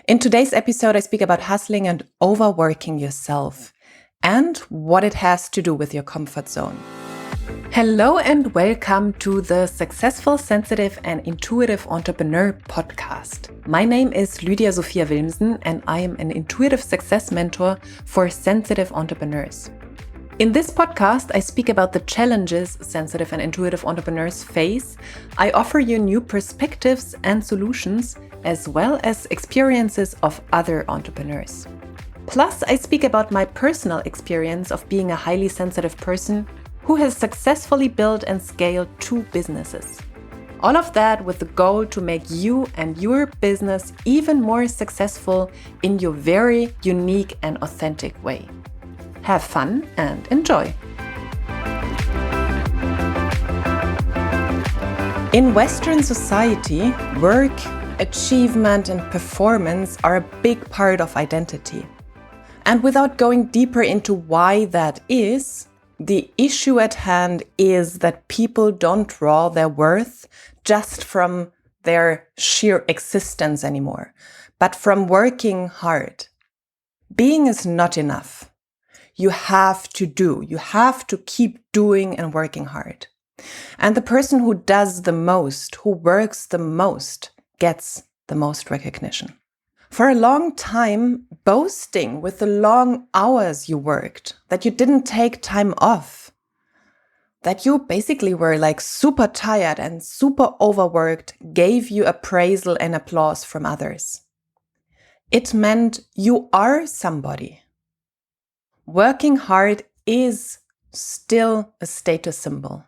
In today's episode, I speak about hustling and overworking yourself and what it has to do with your comfort zone. Hello and welcome to the Successful, Sensitive and Intuitive Entrepreneur podcast. My name is Lydia Sophia Wilmsen and I am an intuitive success mentor for sensitive entrepreneurs. In this podcast, I speak about the challenges sensitive and intuitive entrepreneurs face. I offer you new perspectives and solutions, as well as experiences of other entrepreneurs. Plus, I speak about my personal experience of being a highly sensitive person who has successfully built and scaled 2 businesses. All of that with the goal to make you and your business even more successful in your very unique and authentic way. Have fun and enjoy. In Western society, work, achievement, and performance are a big part of identity. And without going deeper into why that is, the issue at hand is that people don't draw their worth just from their sheer existence anymore, but from working hard. Being is not enough. You have to keep doing and working hard. And the person who does the most, who works the most, gets the most recognition. For a long time, boasting with the long hours you worked, that you didn't take time off, that you basically were like super tired and super overworked, gave you appraisal and applause from others. It meant you are somebody. Working hard is still a status symbol.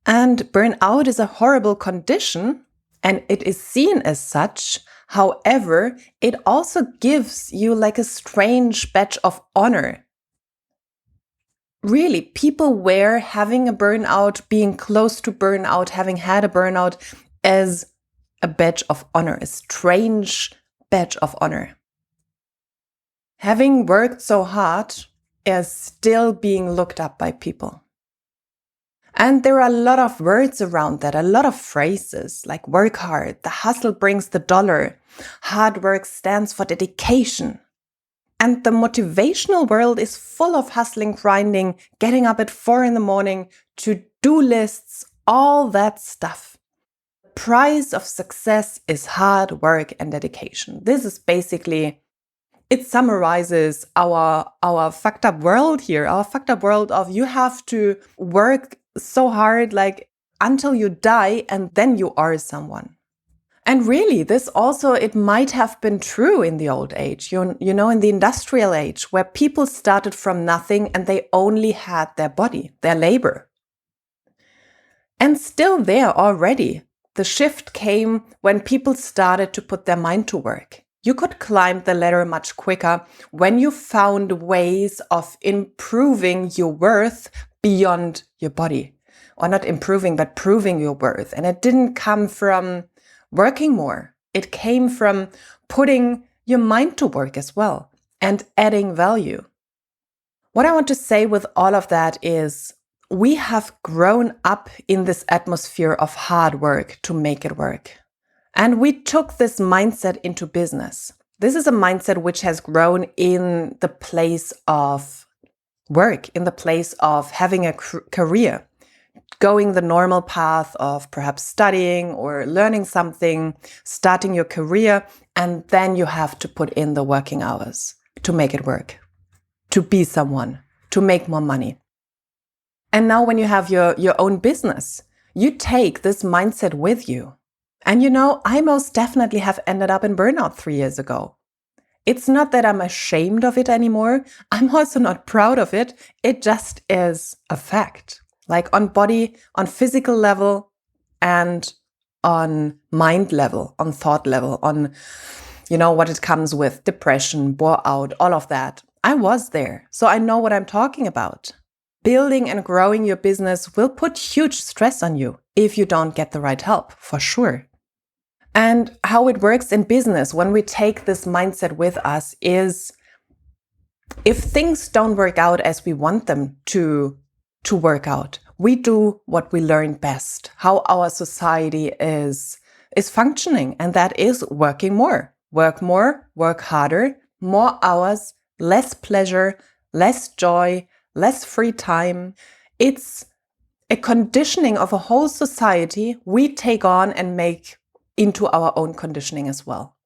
And burnout is a horrible condition, and it is seen as such. However, it also gives you like a strange badge of honor. Really, people wear having a burnout, being close to burnout, having had a burnout as a badge of honor, a strange badge of honor. Having worked so hard is still being looked up by people. And there are a lot of words around that, a lot of phrases like work hard, the hustle brings the dollar, hard work stands for dedication. And the motivational world is full of hustling, grinding, getting up at 4 a.m, to-do lists, all that stuff. The price of success is hard work and dedication. This is basically, it summarizes our fucked up world here, our fucked up world of you have to work so hard like until you die and then you are someone. And really, this also, it might have been true in the old age, you know, in the industrial age, where people started from nothing and they only had their body, their labor. And still there already, the shift came when people started to put their mind to work. You could climb the ladder much quicker when you found ways of improving your worth beyond your body. Or not improving, but proving your worth. And it didn't come from working more. It came from putting your mind to work as well and adding value. What I want to say with all of that is we have grown up in this atmosphere of hard work to make it work. And we took this mindset into business. This is a mindset which has grown in the place of work, in the place of having a career, going the normal path of perhaps studying or learning something, starting your career, and then you have to put in the working hours to make it work, to be someone, to make more money. And now when you have your own business, you take this mindset with you. And you know, I most definitely have ended up in burnout 3 years ago. It's not that I'm ashamed of it anymore. I'm also not proud of it. It just is a fact. Like on body, on physical level, and on mind level, on thought level, on, you know, what it comes with, depression, bore out, all of that. I was there, so I know what I'm talking about. Building and growing your business will put huge stress on you if you don't get the right help, for sure. And how it works in business when we take this mindset with us is if things don't work out as we want them to work out, we do what we learn best, how our society is functioning, and that is working more. Work more, work harder, more hours, less pleasure, less joy, less free time. It's a conditioning of a whole society we take on and make into our own conditioning as well.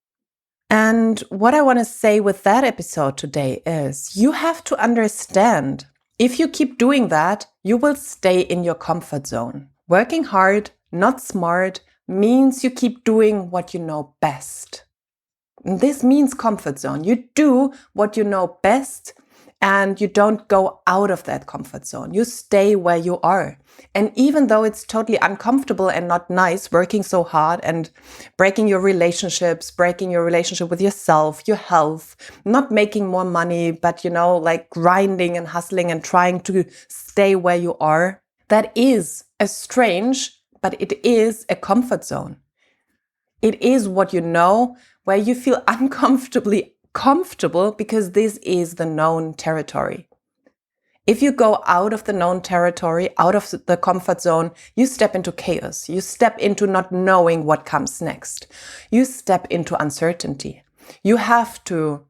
And what I want to say with that episode today is you have to understand, if you keep doing that, you will stay in your comfort zone. Working hard, not smart, means you keep doing what you know best. And this means comfort zone. You do what you know best and you don't go out of that comfort zone. You stay where you are. And even though it's totally uncomfortable and not nice working so hard and breaking your relationships, breaking your relationship with yourself, your health, not making more money, but like grinding and hustling and trying to stay where you are, that is a strange, but it is a comfort zone. It is what you know, where you feel uncomfortably comfortable because this is the known territory. If you go out of the known territory, out of the comfort zone, you step into chaos. You step into not knowing what comes next. You step into uncertainty. You have to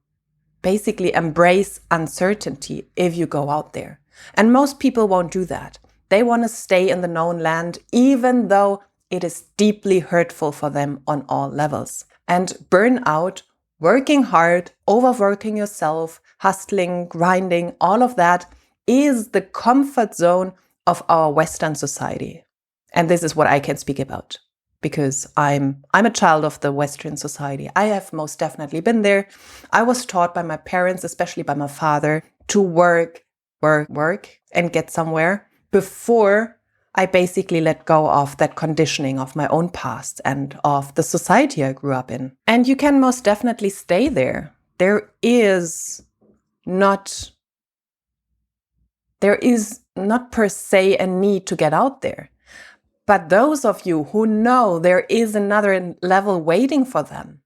basically embrace uncertainty if you go out there. And most people won't do that. They want to stay in the known land, even though it is deeply hurtful for them on all levels. And burnout, working hard, overworking yourself, hustling, grinding, all of that is the comfort zone of our Western society. And this is what I can speak about because I'm a child of the Western society. I have most definitely been there. I was taught by my parents, especially by my father, to work, and get somewhere before I basically let go of that conditioning of my own past and of the society I grew up in. And you can most definitely stay there. There is not per se a need to get out there. But those of you who know there is another level waiting for them,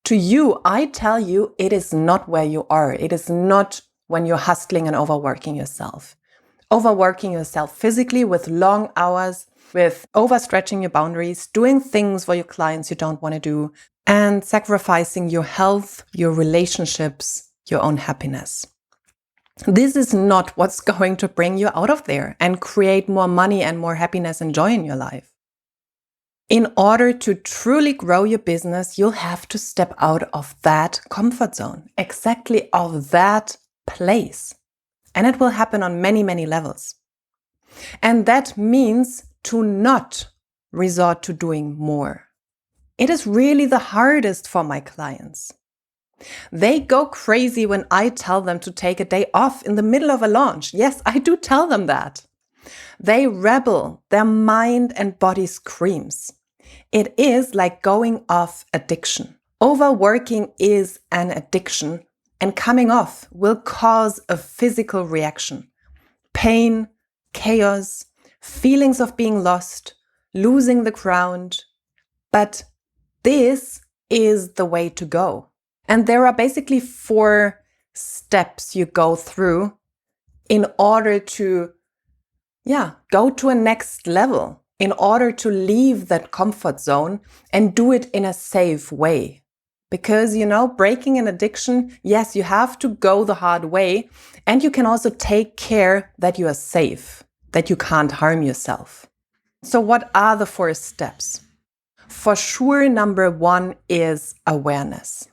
to you, I tell you, it is not where you are. It is not when you're hustling and overworking yourself. Overworking yourself physically with long hours, with overstretching your boundaries, doing things for your clients you don't want to do, and sacrificing your health, your relationships, your own happiness. This is not what's going to bring you out of there and create more money and more happiness and joy in your life. In order to truly grow your business, you'll have to step out of that comfort zone, exactly of that place. And it will happen on many, many levels. And that means to not resort to doing more. It is really the hardest for my clients. They go crazy when I tell them to take a day off in the middle of a launch. Yes, I do tell them that. They rebel. Their mind and body screams. It is like going off addiction. Overworking is an addiction, and coming off will cause a physical reaction. Pain, chaos, feelings of being lost, losing the ground. But this is the way to go. And there are basically 4 steps you go through in order to, go to a next level, in order to leave that comfort zone and do it in a safe way. Because, breaking an addiction, yes, you have to go the hard way. And you can also take care that you are safe, that you can't harm yourself. So what are the 4 steps? For sure, number 1 is awareness.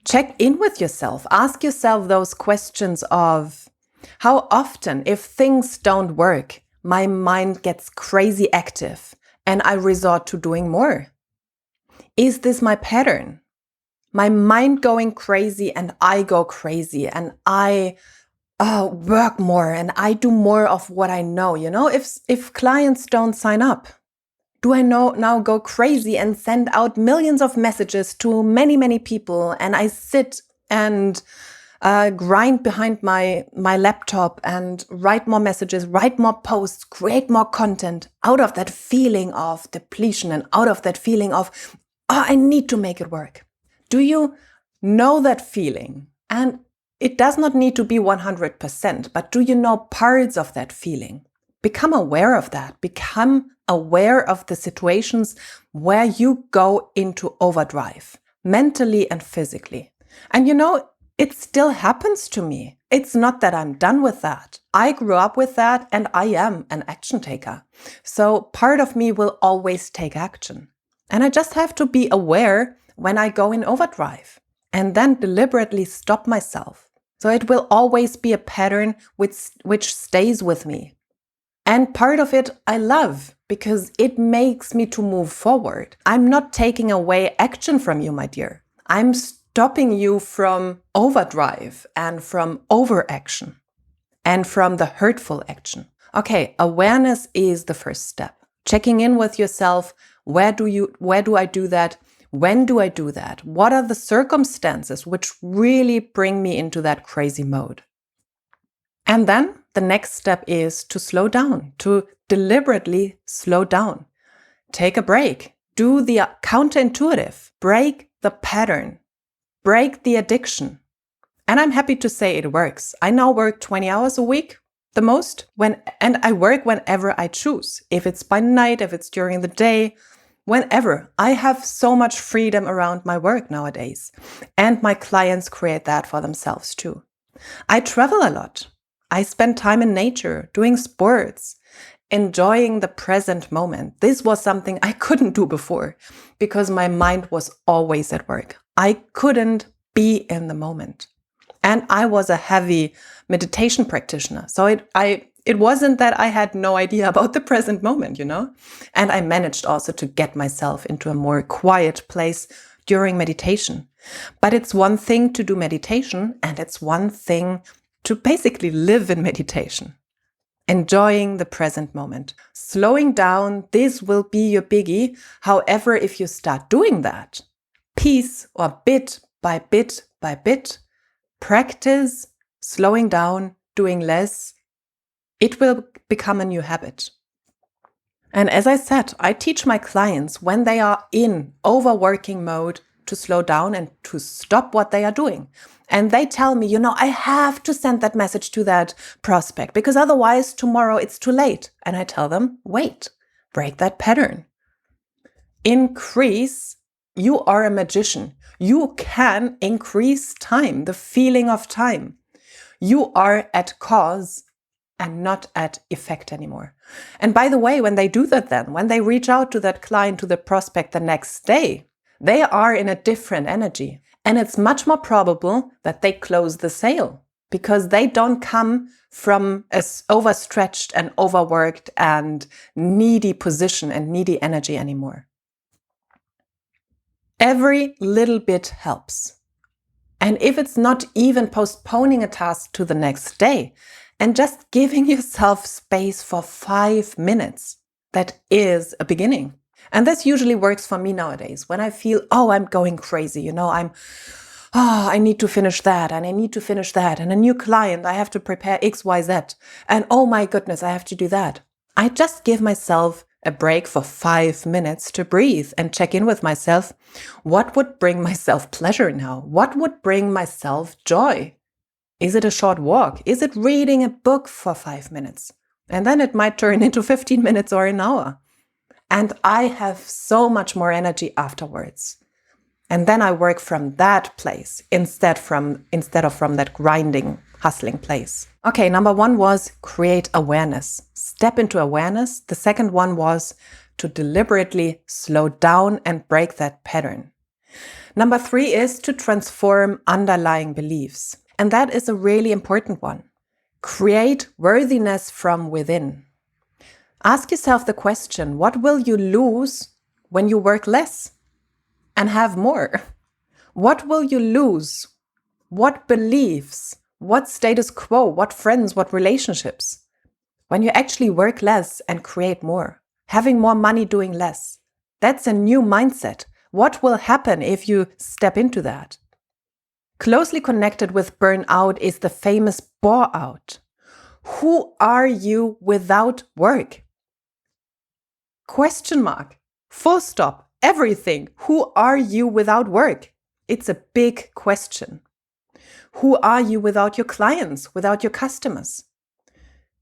Check in with yourself. Ask yourself those questions of how often, if things don't work, my mind gets crazy active and I resort to doing more. Is this my pattern? My mind going crazy and I go crazy and I work more and I do more of what I know. If clients don't sign up, do I now go crazy and send out millions of messages to many, many people? And I sit and grind behind my laptop and write more messages, write more posts, create more content out of that feeling of depletion and out of that feeling of, I need to make it work. Do you know that feeling? And it does not need to be 100%, but do you know parts of that feeling? Become aware of that. Become aware of the situations where you go into overdrive, mentally and physically. And it still happens to me. It's not that I'm done with that. I grew up with that and I am an action taker. So part of me will always take action. And I just have to be aware when I go in overdrive and then deliberately stop myself. So it will always be a pattern which stays with me. And part of it I love because it makes me to move forward. I'm not taking away action from you, my dear. I'm stopping you from overdrive and from overaction and from the hurtful action. Okay, awareness is the first step. Checking in with yourself. Where do I do that? When do I do that? What are the circumstances which really bring me into that crazy mode? And then the next step is to slow down, to deliberately slow down. Take a break. Do the counterintuitive. Break the pattern. Break the addiction. And I'm happy to say it works. I now work 20 hours a week, the most, and I work whenever I choose. If it's by night, if it's during the day, whenever. I have so much freedom around my work nowadays. And my clients create that for themselves too. I travel a lot. I spend time in nature, doing sports, enjoying the present moment. This was something I couldn't do before because my mind was always at work. I couldn't be in the moment. And I was a heavy meditation practitioner. So it wasn't that I had no idea about the present moment, And I managed also to get myself into a more quiet place during meditation. But it's one thing to do meditation, and it's one thing to basically live in meditation. Enjoying the present moment. Slowing down, this will be your biggie. However, if you start doing that, piece or bit by bit by bit, practice slowing down, doing less, it will become a new habit. And as I said, I teach my clients when they are in overworking mode to slow down and to stop what they are doing. And they tell me, I have to send that message to that prospect because otherwise tomorrow it's too late. And I tell them, wait, break that pattern. Increase. You are a magician. You can increase time, the feeling of time. You are at cause and not at effect anymore. And by the way, when they do that then, when they reach out to that client, to the prospect the next day, they are in a different energy. And it's much more probable that they close the sale because they don't come from an overstretched and overworked and needy position and needy energy anymore. Every little bit helps. And if it's not even postponing a task to the next day and just giving yourself space for 5 minutes, that is a beginning. And this usually works for me nowadays when I feel, I'm going crazy. I need to finish that and I need to finish that. And a new client, I have to prepare X, Y, Z. And oh my goodness, I have to do that. I just give myself a break for 5 minutes to breathe and check in with myself. What would bring myself pleasure now? What would bring myself joy? Is it a short walk? Is it reading a book for 5 minutes? And then it might turn into 15 minutes or an hour. And I have so much more energy afterwards. And then I work from that place instead of from that grinding, hustling place. Okay, number 1 was create awareness. Step into awareness. The second one was to deliberately slow down and break that pattern. Number 3 is to transform underlying beliefs. And that is a really important one. Create worthiness from within. Ask yourself the question, what will you lose when you work less and have more? What will you lose? What beliefs? What status quo? What friends? What relationships? When you actually work less and create more, having more money doing less. That's a new mindset. What will happen if you step into that? Closely connected with burnout is the famous bore-out. Who are you without work? Question mark. Full stop. Everything. Who are you without work? It's a big question. Who are you without your clients, without your customers?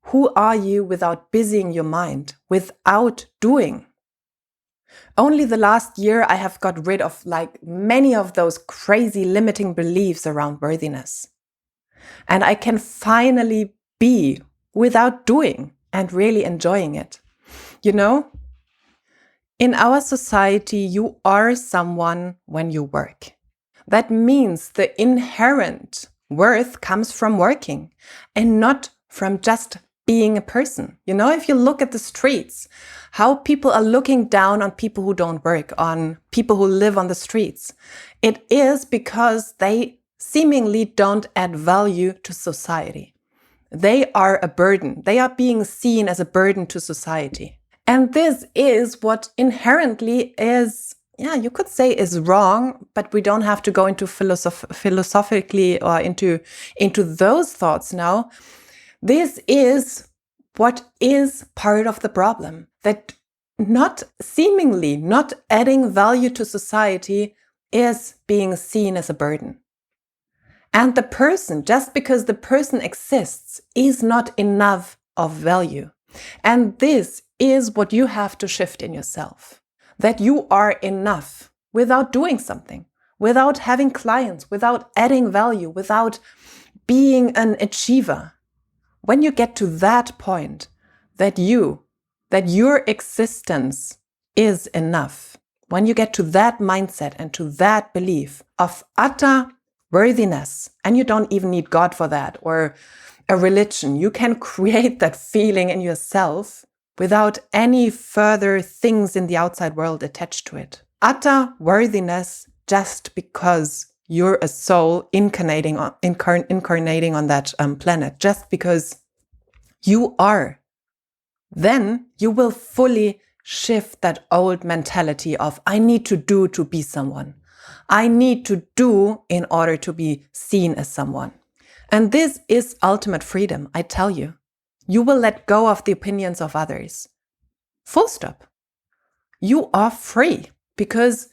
Who are you without busying your mind, without doing? Only the last year I have got rid of like many of those crazy limiting beliefs around worthiness. And I can finally be without doing and really enjoying it. You know, in our society, you are someone when you work. That means the inherent worth comes from working and not from just being a person. You know, if you look at the streets, how people are looking down on people who don't work, on people who live on the streets, it is because they seemingly don't add value to society. They are a burden. They are being seen as a burden to society. And this is what inherently is, you could say is wrong, but we don't have to go into philosophically or into those thoughts now. This is what is part of the problem, that not adding value to society is being seen as a burden. And the person, just because the person exists, is not enough of value. And this is what you have to shift in yourself. That you are enough without doing something, without having clients, without adding value, without being an achiever. When you get to that point, that your existence is enough, when you get to that mindset and to that belief of utter worthiness, and you don't even need God for that or a religion, you can create that feeling in yourself without any further things in the outside world attached to it. Utter worthiness just because you're a soul incarnating on that planet, just because you are. Then you will fully shift that old mentality of, I need to do to be someone. I need to do in order to be seen as someone. And this is ultimate freedom, I tell you. You will let go of the opinions of others. Full stop. You are free because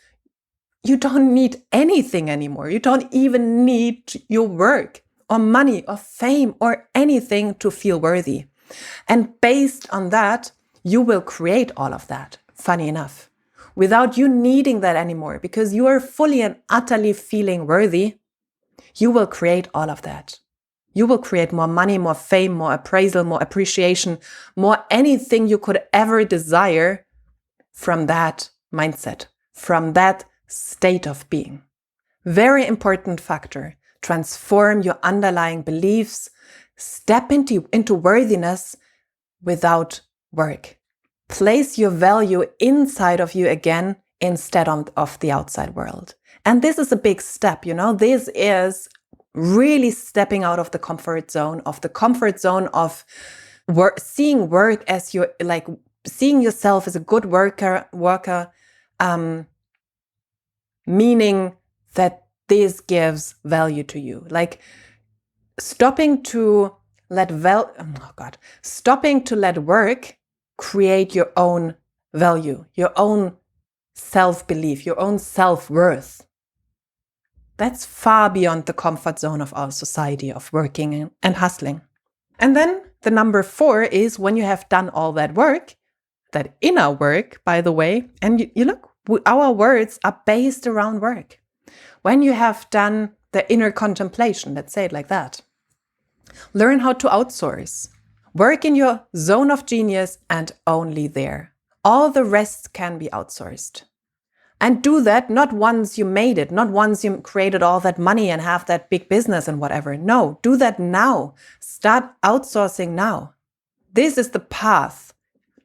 you don't need anything anymore. You don't even need your work or money or fame or anything to feel worthy. And based on that, you will create all of that, funny enough, without you needing that anymore, because you are fully and utterly feeling worthy. You will create all of that. You will create more money, more fame, more appraisal, more appreciation, more anything you could ever desire from that mindset, from that state of being. Very important factor. Transform your underlying beliefs. Step into worthiness without work. Place your value inside of you again instead of the outside world. And this is a big step, you know. This is really stepping out of the comfort zone of seeing work as your, like, seeing yourself as a good worker, meaning that this gives value to you. Like stopping to let work create your own value, your own self-belief, your own self-worth. That's far beyond the comfort zone of our society of working and hustling. And then the number 4 is when you have done all that work, that inner work, by the way, and you look, our words are based around work. When you have done the inner contemplation, let's say it like that, learn how to outsource. Work in your zone of genius and only there. All the rest can be outsourced. And do that not once you made it, not once you created all that money and have that big business and whatever. No, do that now. Start outsourcing now. This is the path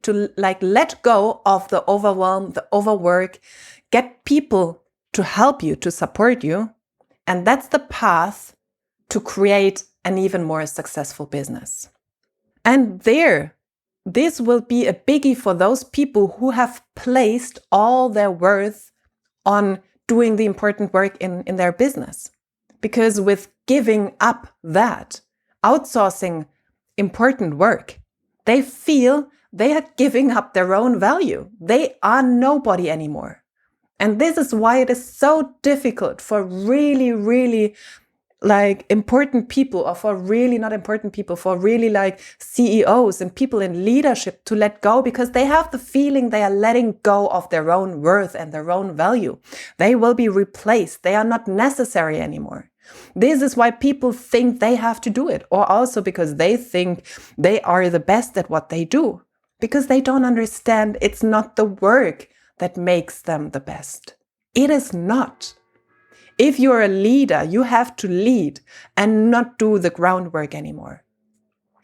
to let go of the overwhelm, the overwork, get people to help you, to support you. And that's the path to create an even more successful business. And this will be a biggie for those people who have placed all their worth on doing the important work in their business. Because with giving up that, outsourcing important work, they feel they are giving up their own value. They are nobody anymore. And this is why it is so difficult for really, really like important people, or for really not important people, for really like CEOs and people in leadership to let go, because they have the feeling they are letting go of their own worth and their own value. They will be replaced. They are not necessary anymore. This is why people think they have to do it, or also because they think they are the best at what they do, because they don't understand it's not the work that makes them the best. It is not. If you're a leader, you have to lead and not do the groundwork anymore.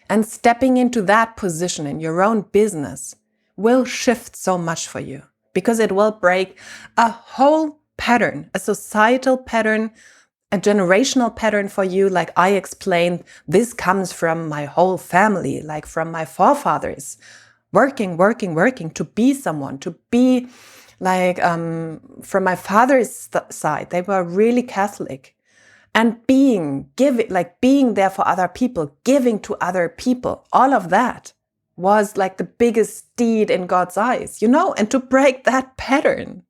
And stepping into that position in your own business will shift so much for you, because it will break a whole pattern, a societal pattern, a generational pattern for you. Like I explained, this comes from my whole family, like from my forefathers, working to be someone, to be like, from my father's side, they were really Catholic, and being there for other people, giving to other people, all of that was like the biggest deed in God's eyes, and to break that pattern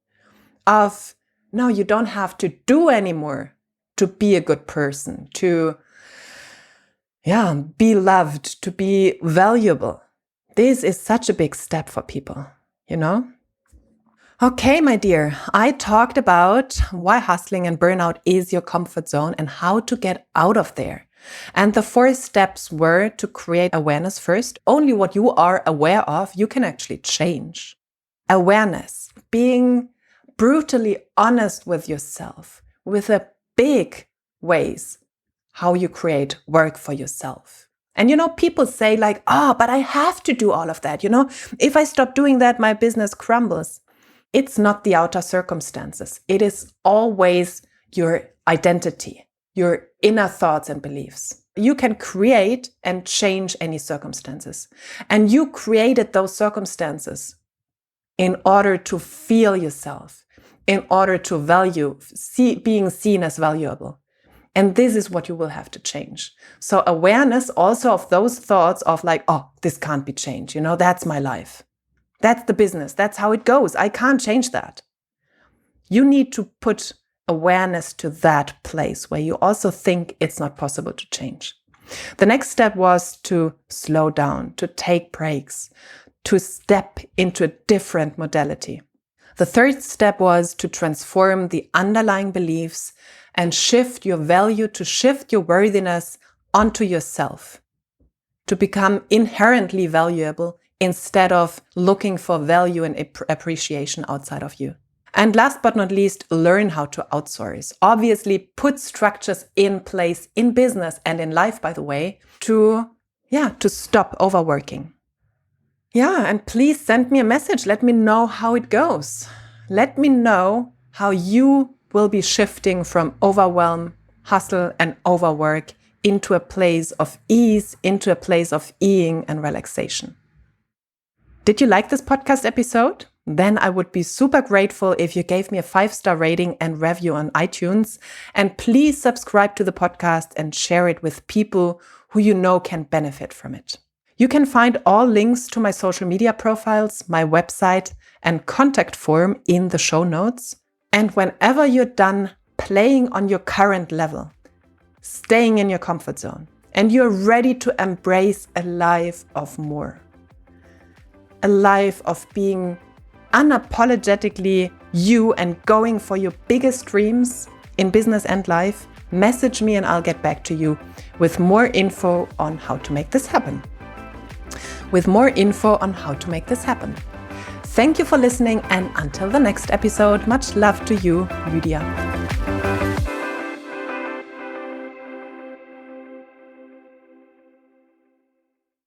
of, no, you don't have to do anymore to be a good person, to, be loved, to be valuable. This is such a big step for people, Okay, my dear, I talked about why hustling and burnout is your comfort zone and how to get out of there. And the 4 steps were to create awareness first. Only what you are aware of, you can actually change. Awareness, being brutally honest with yourself, with the big ways how you create work for yourself. And people say like, but I have to do all of that. If I stop doing that, my business crumbles. It's not the outer circumstances. It is always your identity, your inner thoughts and beliefs. You can create and change any circumstances. And you created those circumstances in order to feel yourself, in order to being seen as valuable. And this is what you will have to change. So awareness also of those thoughts of like, this can't be changed. That's my life. That's the business. That's how it goes. I can't change that. You need to put awareness to that place where you also think it's not possible to change. The next step was to slow down, to take breaks, to step into a different modality. The third step was to transform the underlying beliefs and shift your value, to shift your worthiness onto yourself, to become inherently valuable instead of looking for value and appreciation outside of you. And last but not least, learn how to outsource. Obviously, put structures in place in business and in life, by the way, to stop overworking. And please send me a message. Let me know how it goes. Let me know how you will be shifting from overwhelm, hustle, and overwork into a place of ease, into a place of ease and relaxation. Did you like this podcast episode? Then I would be super grateful if you gave me a 5-star rating and review on iTunes. And please subscribe to the podcast and share it with people who you know can benefit from it. You can find all links to my social media profiles, my website, and contact form in the show notes. And whenever you're done playing on your current level, staying in your comfort zone, and you're ready to embrace a life of more, a life of being unapologetically you and going for your biggest dreams in business and life, message me and I'll get back to you with more info on how to make this happen. Thank you for listening, and until the next episode, much love to you, Lydia.